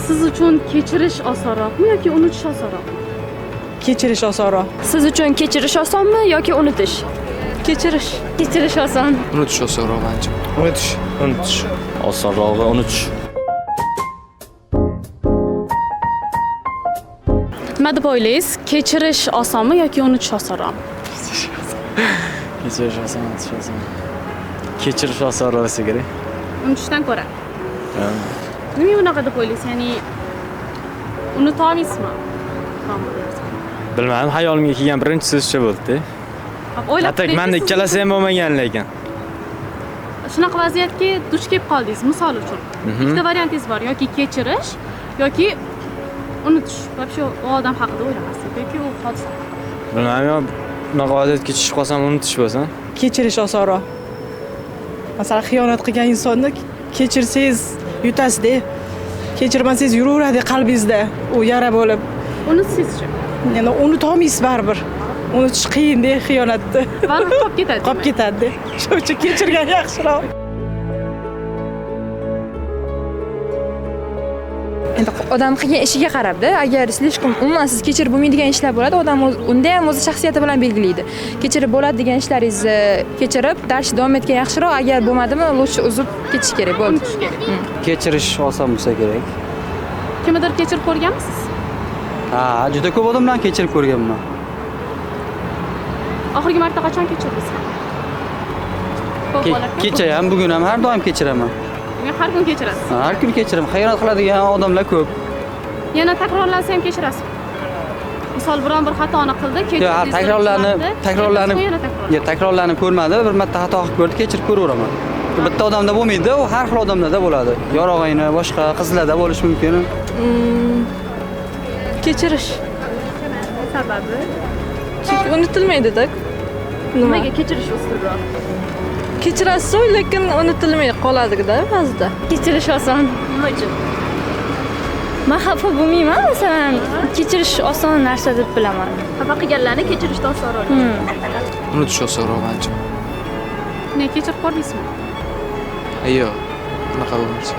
Siz uchun kechirish osonroqmi yoki unutish osonroqmi? Kechirish osonroq. Siz uchun kechirish osonmi yoki unutish? Kechirish. Kechirish oson. Unutish osonroq menimcha. Unutish. Osonrog'i unutish. Nima deb o'ylaysiz? Kechirish osonmi yoki unutish osonroqmi? Kechirish oson, unutish oson. Kechirish osonroq bo'lsa kerak. Unutishdan ko'ra. Nima unaqa deb o'ylaysiz? Ya'ni unuta olmaysizmi? Bilmadim, hayolimga kelgan birinchi so'z shu bo'ldi. O'ylab Atak menda ikkalasi ham bo'lmagan lekin. Shunaqa vaziyatga duch kelib qoldingiz, misol uchun. Ikkita variantingiz bor, yoki kechirish yoki unutish. Вообще u odam haqida o'ylamaslik yoki u hodisa haqida. Bilmadim, bunaqa vaziyatga tushib qolsam unutish bo'lsin. Kechirish osonroq. Masalan, xiyonat qilgan insonni kechirsangiz yutasiz-da. Kechirmasangiz yuraveradi qalbingizda. U yara bo'lib. Unutsizchi? Yana unuta olmaysiz baribir. Unutish qiyin-da xiyonatni. Baribir qolib ketadi. Qolib ketadi. Shuning uchun kechirgan yaxshiroq. Endi odam qilgan ishiga qarab-da, agar slishkom umuman siz kechirib bo'lmaydigan ishlar bo'ladi, odam unda ham o'z shaxsiyati bilan belgilaydi. Kechirib bo'ladi degan ishlaringizni kechirib, dars davom etgan yaxshiroq, agar bo'lmadimi, lutchi uzib ketish kerak bo'ldi. Unutish kerak. Kechirish oson bo'lsa kerak. Kimnidir kechirib ko'rganmisiz? Ha, juda ko'p odamlarni kechirib ko'rganman. Oxirgi marta qachon kechirdingiz? Ko'p bo'larkan. Kecha ham, bugun ham har doim kechiraman. Men har kun kechirasiz. Har kun kechiraman. Xiyonat qiladigan odamlar ko'p. Yana takrorlansa ham kechirasiz. Misol biron bir xatoni qildi, kechirdingiz. takrorlanib ko'rmadi, bir marta xato qilib ko'rdi, kechirib ko'raveraman. Bitta odamda bo'lmaydi, u har xil odamlarda bo'ladi. Yorug'ingni, boshqa qizlarda bo'lishi mumkin. Kechirish. Sababi Chunki unutilmaydi-da. nimaga kechirish ustunroq? Kechirasiz, lekin unutilmay qoladi-da ba'zida. Kechirish oson. Nima uchun? Men xafa bo'lmayman, masalan, kechirish oson narsa deb bilaman. Xafa qilganlarni kechirishdan osonroq. Unutish osonroq menimcha. Ne kechirib ko'rdingizmi? Yo'q, unaqa bo'lmaydi.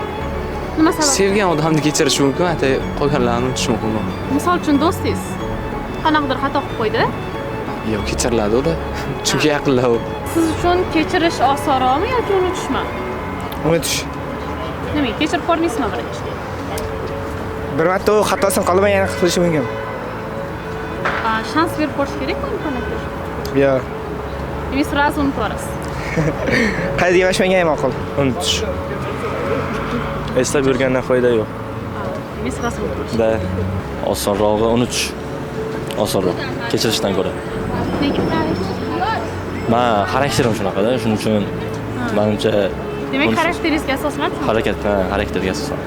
Nima sabab? Sevgan odamni kechirish mumkin, hatto qolganlarni unutish mumkin. Misol uchun do'stingiz qanaqadir xato qilib qo'ydi. Yo'q, kechiriladi uda. Chunki yaqinlar u. Siz uchun kechirish osonroqmi yoki unutishmi? Unutish. Nima, kechirib ko'rdingizmi birinchi? Bir marta u xatosini qilmay yana qilishi mumkin. Shans berib ko'rish kerakmi imkoniyatga? Yo'q. Demak, sразу unutvorasiz. Qayda yemashmagan ma'qul. Unutish. Eslab yurgandan foyda yo'q. Demak, sразу unutvorasiz. Da osonrog'i unutish. Osonroq. Kechirishdan ko'ra. Nega? Men xarakterim shunaqa-da, shuning uchun menimcha Demak, xarakteringizga asoslanib harakatga asosan.